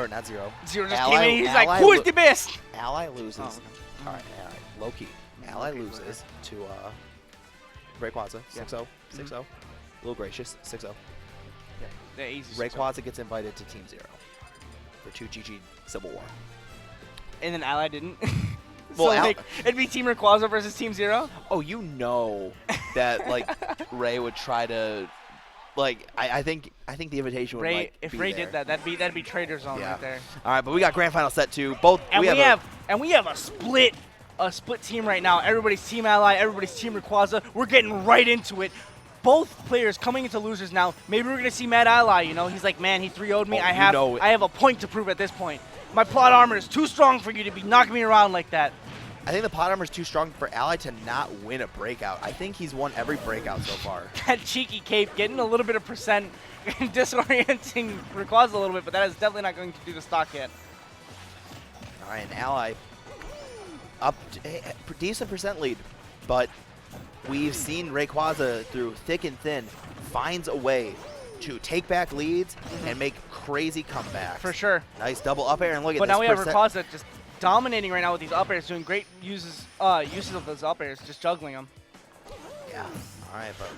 or not zero. Zero just Ally- came in. He's like, Ally who is lo- the best? Ally loses. Oh. All right, low key. Ally Okay, loses to Rayquaza, Yeah. 6-0, 6-0. A little gracious, 6-0. The easy Rayquaza gets invited to Team Zero for 2GG Civil War. And then Ally didn't. So Well, like, it'd be Team Rayquaza versus Team Zero. Oh, you know that like Ray would try to, like I think the invitation would Ray, like if be Ray there. did that, that'd be Trader Zone Yeah. right there. All right, but we got grand final set 2. Both And we have have a split team right now. Everybody's Team Ally, everybody's Team Rayquaza. We're getting right into it. Both players coming into losers now. Maybe we're gonna see Mad Ally. You know, he's like, man, he 3-0'd me. Oh, I you have a point to prove at this point. My plot armor is too strong for you to be knocking me around like that. I think the pot armor is too strong for Ally to not win a breakout. I think he's won every breakout so far. That cheeky cape getting a little bit of percent, disorienting Rayquaza a little bit, but that is definitely not going to do the stock yet. All right, and Ally up decent percent lead, but we've seen Rayquaza through thick and thin finds a way to take back leads and make crazy comebacks. For sure. Nice double up air, and look at But this now we have percent. Rayquaza just dominating right now with these up airs, doing great uses of those up airs, just juggling them. Yeah. All right, but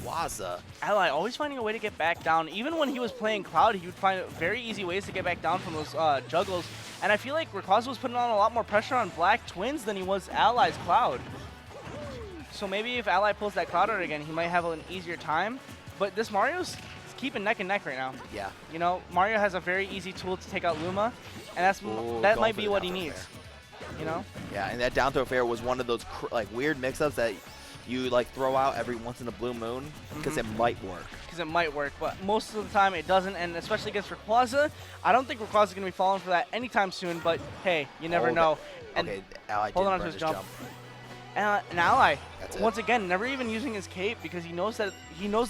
Rayquaza. Ally always finding a way to get back down. Even when he was playing Cloud, he would find very easy ways to get back down from those juggles. And I feel like Rayquaza was putting on a lot more pressure on Black Twins than he was Ally's Cloud. So maybe if Ally pulls that Cloud out again, he might have an easier time. But this Mario's keeping neck and neck right now. Yeah. You know, Mario has a very easy tool to take out Luma, and Ooh, that going might for be the what he down throw needs. fair. You know? Yeah, and that down throw fair was one of those like weird mix-ups that you like throw out every once in a blue moon because it might work. Because it might work, but most of the time it doesn't, and especially against Rayquaza, I don't think Rayquaza's going to be falling for that anytime soon, but hey, you never know. And Okay, Ally hold did on to run his jump. An Ally, That's it. once again, never even using his cape because he knows the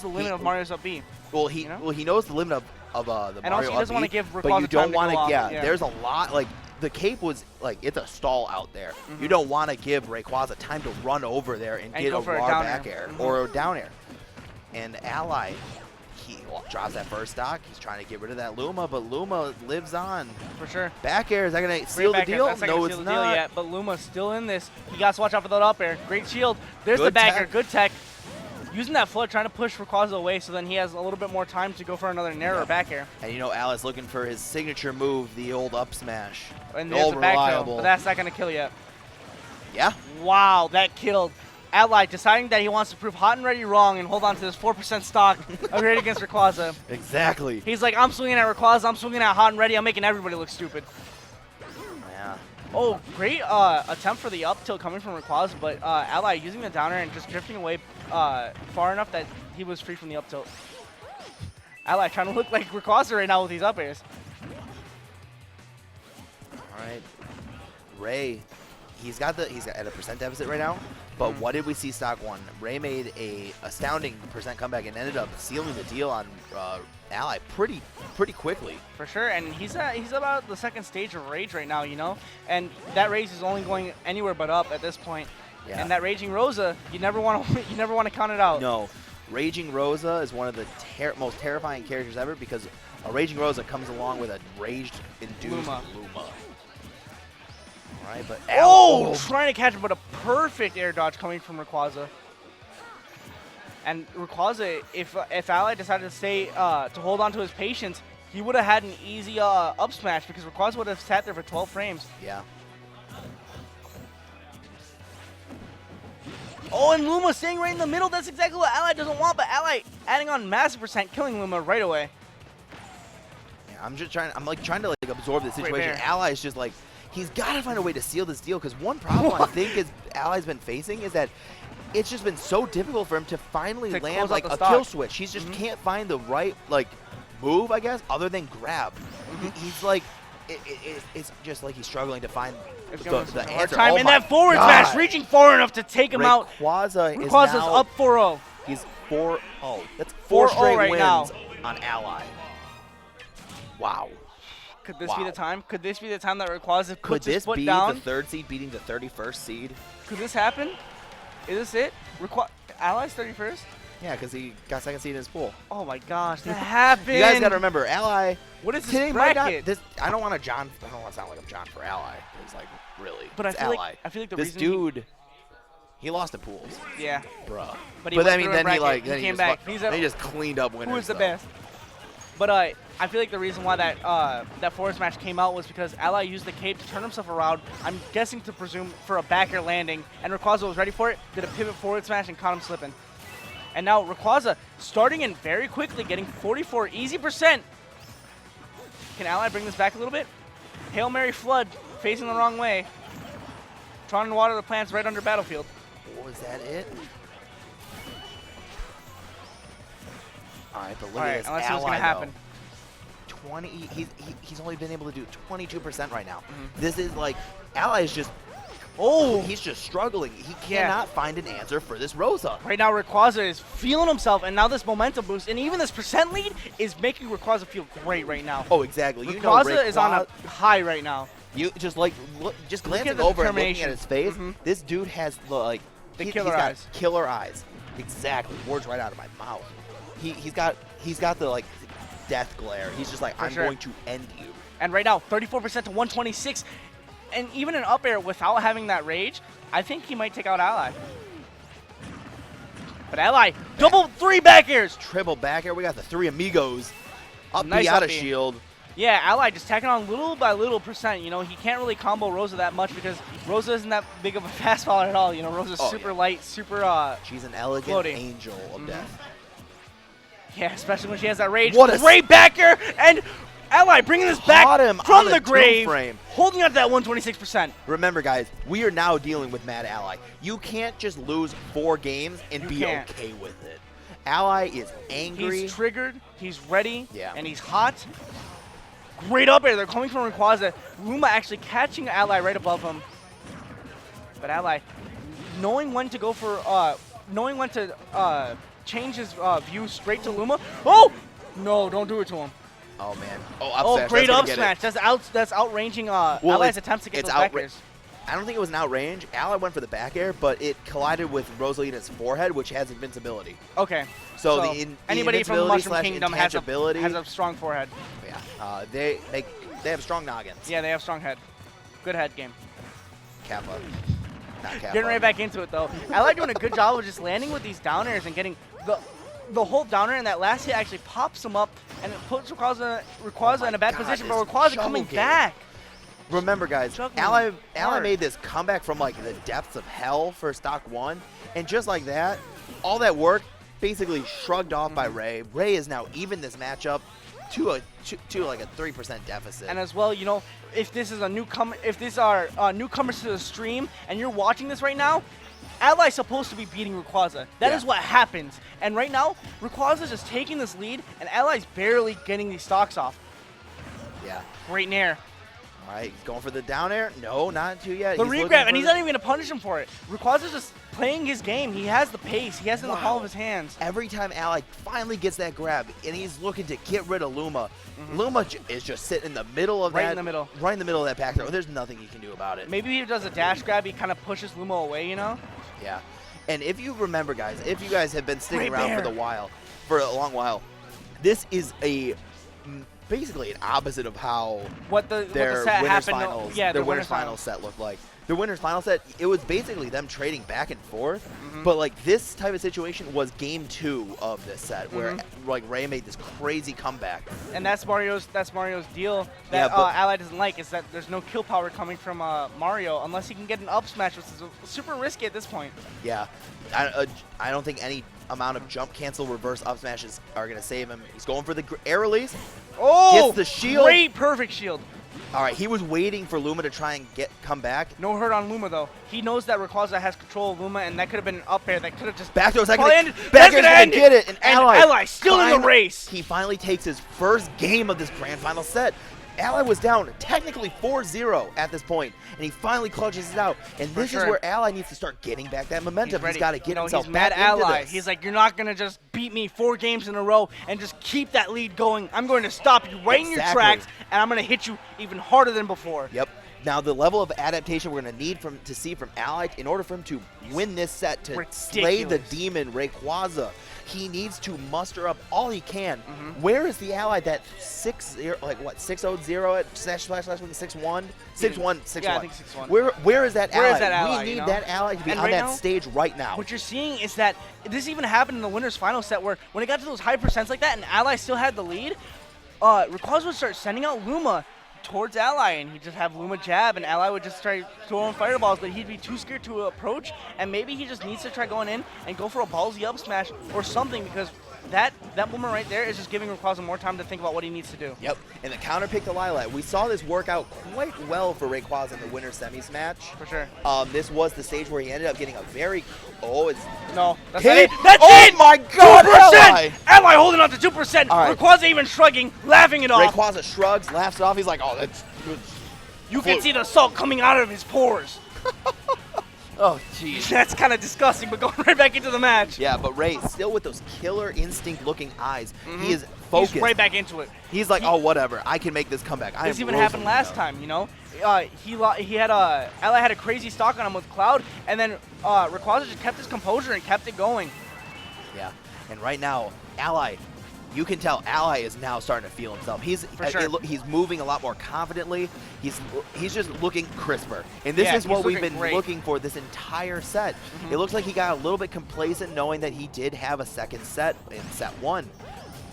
limit of Mario's up B. Well, he knows the limit of the And Mario also he doesn't up want to B, give but Rayquaza you time don't to want go to. off. Yeah, there's a lot like the cape was like it's a stall out there. You don't want to give Rayquaza time to run over there and get go a for a raw down back air. air or a down air. And Ally, he drops that first stock. He's trying to get rid of that Luma, but Luma lives on. For sure. Back air, is that going to Great seal the back air. deal? That's not No, gonna it's seal the deal not. yet, but Luma's still in this. He got to watch out for that up air. Great shield. There's the Good back tech. air. Good tech. Using that flood, trying to push Rayquaza away so then he has a little bit more time to go for another narrower Yep. back air. And you know, Alice looking for his signature move, the old up smash. And The there's old the back throw, reliable. but that's not going to kill yet. Yeah. Wow, that killed. Ally deciding that he wants to prove hot and ready wrong and hold on to this 4% stock great against Rayquaza. Exactly. He's like, I'm swinging at Rayquaza, I'm swinging at hot and ready, I'm making everybody look stupid. Yeah. Oh, great attempt for the up tilt coming from Rayquaza, but Ally using the downer and just drifting away far enough that he was free from the up tilt. Ally trying to look like Rayquaza right now with these up airs. All right. Ray, he's at a percent deficit right now. But what did we see stock one? Ray made a astounding percent comeback and ended up sealing the deal on Ally pretty quickly. For sure, and he's about the second stage of Rage right now, you know? And that Rage is only going anywhere but up at this point. Yeah. And that Raging Rosa, you never want to count it out. No, Raging Rosa is one of the most terrifying characters ever because a Raging Rosa comes along with a rage-induced Luma. All right, but Oh, trying to catch him, but a perfect air dodge coming from Rayquaza. And Rayquaza, if Ally decided to stay to hold on to his patience, he would have had an easy up smash because Rayquaza would have sat there for 12 frames. Yeah. Oh, and Luma staying right in the middle. That's exactly what Ally doesn't want, but Ally adding on massive percent, killing Luma right away. Yeah, I'm trying to absorb the situation. bair. Ally's just like, he's got to find a way to seal this deal because one problem I think is Ally's been facing is that it's just been so difficult for him to finally To land close out like the a stock. kill switch. He just can't find the right move, I guess, other than grab. He's like, it's just like he's struggling to find the Hard answer. time, Oh and my that forward God. smash reaching far enough to take him out. Rayquaza is Rayquaza's now up 4-0. He's 4-0. That's four 4-0 straight right wins now. on Ally. Wow. Could this be Wow. the time? Could this be the time that Rayquaza Could puts his this foot be down? the third seed beating the 31st seed? Could this happen? Is this it? Ally's 31st? Yeah, because he got second seed in his pool. Oh my gosh, that happened. You guys got to remember, Ally. What is today this might not- bracket? this I don't want to sound like I'm John for Ally. It's like really. But I it's feel Ally. like the this reason dude, he lost to pools, yeah. bruh. But he went then, through a then he bracket. like He then came just back. fu- He's then a- he just cleaned up winners. Who is the though. best? But I feel like the reason why that forward smash came out was because Ally used the cape to turn himself around. I'm guessing to presume for a back air landing, and Rayquaza was ready for it. Did a pivot forward smash and caught him slipping. And now Rayquaza starting in very quickly, getting 44 easy %. Can Ally bring this back a little bit? Hail Mary Flood facing the wrong way. Trying to water the plants right under Battlefield. Was that it? All right, but look All at right, this and let's see what's Ally, gonna happen. though. 20. He's only been able to do 22% right now. Mm-hmm. This is like Ally is just. Oh, He's just struggling. He Yeah. cannot find an answer for this Rosa. right now Rayquaza is feeling himself, and now this momentum boost, and even this % lead is making Rayquaza feel great right now. Oh, exactly. You know, Rayquaza is on Rayquaza- a high right now. You just like just Look at glancing the over and looking determination. at his face. Mhm. This dude has like The he's killer got eyes. Killer eyes. Exactly. Words right out of my mouth. He's got the like death glare. He's just like For I'm sure. going to end you. And right now, 34% to 126. And even an up air without having that rage, I think he might take out Ally. But Ally, double 3 back airs. Triple back air. We got the three amigos. Up Nice B out up of B. shield. Yeah, Ally just tacking on little by little %. You know, he can't really combo Rosa that much because Rosa isn't that big of a fastballer at all. You know, Rosa's Oh, super yeah. light, super, She's an elegant Floating. angel of Mhm. death. yeah, especially when she has that rage. What a Great backer, and Ally bringing this back Caught him from on the the grave, tomb frame. holding on to that 126%. Remember, guys, we are now dealing with Mad Ally. You can't just lose 4 games and You be can't. okay with it. Ally is angry. He's triggered, he's ready, Yeah. and he's hot. Great up air. They're coming from Rayquaza. Luma actually catching Ally right above him. But Ally, knowing when to go for, knowing when to change his view straight to Luma. Oh! No, don't do it to him. Oh man. Oh, up Oh, smash. great That's up gonna get it. smash. That's outranging Ally's attempts to get it's those back outra- airs. I don't think it was an outrange. Ally went for the back air, but it collided with Rosalina's forehead, which has invincibility. Okay. So, anybody from the invincibility Mushroom slash Kingdom has intangibility- a strong forehead. Yeah. They have strong noggins. Yeah, they have strong head. Good head game. Kappa. Not Kappa. Getting right back into it though. Ally doing a good job of just landing with these down airs and getting the whole down air, and that last hit actually pops him up and it puts Rayquaza Oh in a bad my God, position, this but Rayquaza juggle coming game. back. Remember, guys, Juggling Ally hard. made this comeback from like the depths of hell for stock 1, and just like that, all that work basically shrugged off by Ray. Ray is now even this matchup to like a 3% deficit. And as well, you know, if this is a newcomer, if these are newcomers to the stream and you're watching this right now, Ally's supposed to be beating Rayquaza. That Yeah. is what happens. And right now, Rayquaza's just taking this lead, and Ally's barely getting these stocks off. Yeah. Great nair. All right, he's going for the down air. No, not too yet. The He's looking regrab, for and he's the- not even going to punish him for it. Rayquaza's just playing his game. He has the pace. He has it in the palm of his hands. Every time Ally finally gets that grab, and he's looking to get rid of Luma, Luma is just sitting in the middle of Mm-hmm. Right that. in the middle. Right in the middle of that back throw. There's nothing he can do about it. Maybe he does a dash grab. He kind of pushes Luma away, you know? Yeah. And if you remember, guys, if you guys have been sticking Great around bear. for a long while, this is basically an opposite of how What the their set winners happened. finals, Yeah, their the winners finals set looked like. Their winners final set, it was basically them trading back and forth. But like this type of situation was game 2 of this set, where like Ray made this crazy comeback. And that's Mario's deal Yeah, that but- Ally doesn't like, is that there's no kill power coming from Mario unless he can get an up smash, which is super risky at this point. Yeah, I don't think any amount of jump cancel reverse up smashes are gonna save him. He's going for the air release. Oh, Gets the shield. Great, perfect shield. All right, he was waiting for Luma to try and come back. No hurt on Luma though. He knows that Rayquaza has control of Luma, and that could have been an up air that could have just Back throw's not probably gonna, ended. back That's throw's gonna gonna end get it, and Ally still in the finally- race. He finally takes his first game of this grand final set. Ally was down technically 4-0 at this point, and he finally clutches it out. And For this sure. is where Ally needs to start getting back that momentum. He's ready. got to get You know, himself he's mad back into Ally. this. He's like, you're not gonna just beat me 4 games in a row and just keep that lead going. I'm going to stop you right in your Exactly. tracks, and I'm gonna hit you even harder than before. Yep. Now, the level of adaptation we're going to need to see from Ally in order for him to win this set, to slay the demon Rayquaza, he needs to muster up all he can. Where is the Ally that 6-0, like what, 6-0-0 at slash with the 6-1? 6-1, 6-1. Yeah, I think 6-1. Where is that Ally? Where is that Ally, We need you know? that Ally to be And on right that now, stage right now. What you're seeing is that this even happened in the winner's final set where when it got to those high percents like that and Ally still had the lead, Rayquaza would start sending out Luma towards Ally, and he'd just have Luma jab, and Ally would just try throwing fireballs, but he'd be too scared to approach, and maybe he just needs to try going in and go for a ballsy up smash or something, because that moment right there is just giving Rayquaza more time to think about what he needs to do. Yep, and the counter pick to Lilat. We saw this work out quite well for Rayquaza in the winner semis match. For sure. This was the stage where he ended up getting a very, it's No, that's hit. not it. That's Oh it! my God, 2%! Ally! Ally holding on to 2%. All right. Rayquaza even shrugging, laughing it off. Rayquaza shrugs, laughs it off. He's like, oh, that's You can see the salt coming out of his pores. oh, jeez. That's kind of disgusting, but going right back into the match. Yeah, but Ray, still with those killer instinct-looking eyes, he is focused. He's right back into it. He's like, oh, whatever. I can make this comeback. This even happened last time, you know. He had Ally had a crazy stock on him with Cloud, and then Rayquaza just kept his composure and kept it going. Yeah, and right now, Ally, you can tell Ally is now starting to feel himself. He's he's moving a lot more confidently. He's just looking crisper, and this is what we've been looking for this entire set. It looks like he got a little bit complacent knowing that he did have a second set in set 1.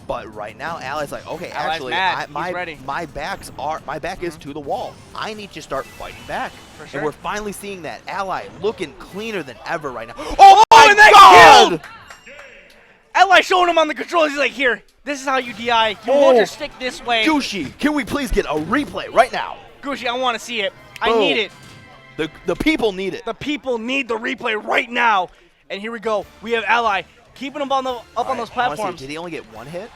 But right now, Ally's like, okay, actually, my back is to the wall. I need to start fighting back. For sure. And we're finally seeing that. Ally looking cleaner than ever right now. Oh my God! God! Ally showing him on the controls. He's like, here, this is how you DI. You hold your stick this way. Gushi, can we please get a replay right now? Gushi, I want to see it. I Boom. need it. The people need it. The people need the replay right now. And here we go. We have Ally keeping him on those platforms. Did he only get one hit?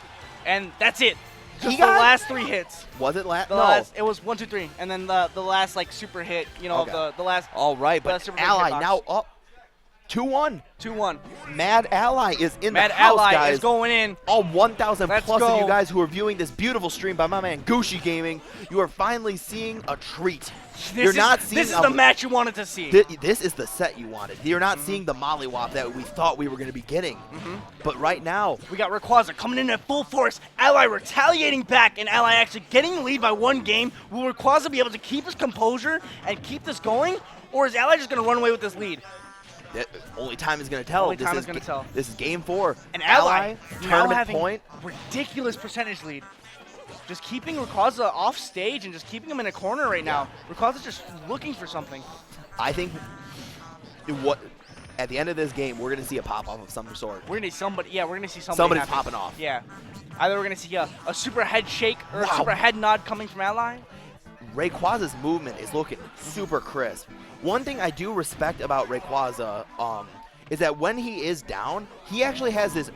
And that's it. Just the last 3 hits. Was it last? It was 1, 2, 3, and then the last like super hit. You know, the last. All right, but Ally now up 2-1. 2-1. Mad Ally is in Mad the house, Ally guys. is going in. All 1,000 Let's plus go. of you guys who are viewing this beautiful stream by my man Gushi Gaming, you are finally seeing a treat. This is the match you wanted to see. This is the set you wanted. You're not seeing the mollywop that we thought we were going to be getting. But right now, we got Rayquaza coming in at full force. Ally retaliating back, and Ally actually getting the lead by 1 game. Will Rayquaza be able to keep his composure and keep this going, or is Ally just going to run away with this lead? Only time is going to tell. Only time is going to tell. This is game 4. And Ally tournament having point. Ridiculous percentage lead. Just keeping Rayquaza off stage and just keeping him in a corner right now. Rayquaza's just looking for something. I think at the end of this game, we're going to see a pop-off of some sort. We're going to see somebody. Yeah, we're going to see somebody. Somebody's happen. popping off. Yeah. Either we're going to see a super head shake or a super head nod coming from Ally. Rayquaza's movement is looking super crisp. One thing I do respect about Rayquaza is that when he is down, he actually has this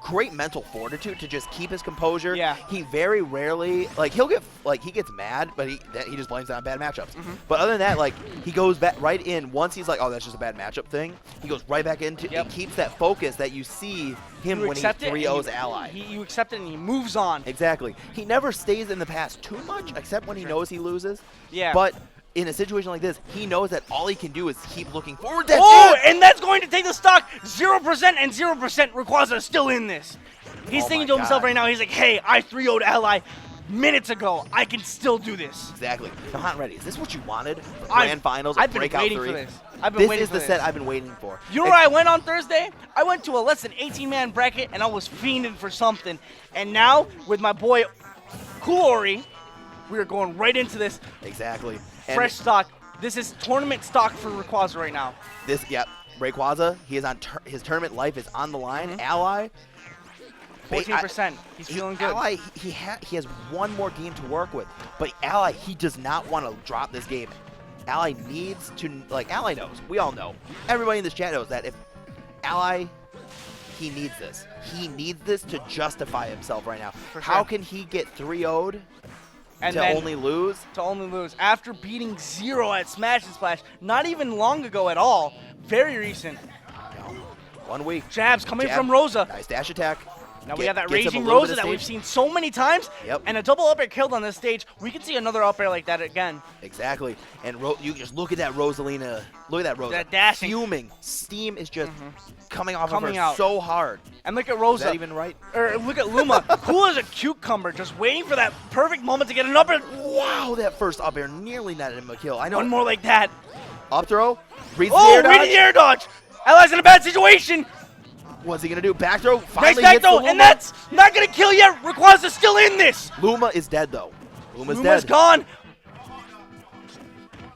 great mental fortitude to just keep his composure. Yeah. He very rarely, he gets mad, but he just blames it on bad matchups. But other than that, he goes back right in. Once he's like, oh, that's just a bad matchup thing, he goes right back into and keeps that focus that you see him when he 3-0s Ally. You accept it and he moves on. Exactly. He never stays in the past too much, except when he knows he loses. Yeah. But in a situation like this, he knows that all he can do is keep looking forward. And that's going to take the stock 0% and 0%. Rayquaza is still in this. He's thinking to himself right now, he's like, hey, I 3-0'd Ally minutes ago. I can still do this. Exactly. Now, Hot and Ready, is this what you wanted? Grand Finals or I've been Breakout waiting 3? for this. I've been waiting for this. This is the set I've been waiting for. You know where I went on Thursday? I went to a less than 18-man bracket, and I was fiending for something. And now, with my boy Coolori, we are going right into this. Exactly. Fresh stock. This is tournament stock for Rayquaza right now. Rayquaza, he is on his tournament life is on the line. Ally, 14%. He's feeling good. Ally, he has one more game to work with, but Ally, he does not want to drop this game. Ally needs to, Ally knows. We all know. Everybody in this chat knows that if Ally, he needs this. He needs this to justify himself right now. How can he get 3-0'd? And to only lose? To only lose. After beating 0 at Smash and Splash, not even long ago at all. Very recent. No. 1 week. Jabs coming from Rosa. Nice dash attack. Now we got that gets him a Raging little bit Rosa of that we've stage. seen so many times. Yep. And a double up air killed on this stage. We could see another up air like that again. Exactly. And you just look at that Rosalina. Look at that Rosa. That dashing. Fuming. Steam is just coming off Coming of her out. so hard. And look at Is Rosa. that even right? Or look at Luma. Cool as a cucumber, just waiting for that perfect moment to get an up air. Wow, that first up air nearly netted him a kill. I know. One more like that. Up throw. Reads the Oh, air dodge. reading the air dodge. Allies in a bad situation. What's he gonna do? Back throw. Nice Finally back hits the though, Luma. and that's not gonna kill yet. Rayquaza's still in this. Luma is dead though. Luma's Luma's dead. gone.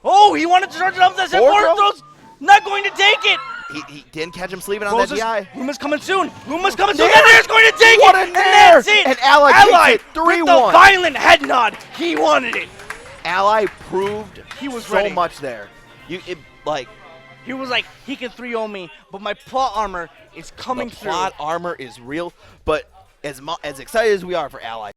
Oh, he wanted to charge it up. That Forward throw? throw's not going to take it. He didn't catch him sleeping on that Rosa's- DI. Luma's coming soon. Luma's coming soon. Nair! And Nair's going to take What it. a And Nair! that's it. And Ally takes it with the 3-1. violent head nod. He wanted it. Ally proved He was so ready. much there. He was like, he can 3-0 me, but my plot armor is coming The through. plot armor is real, but as excited as we are for Ally,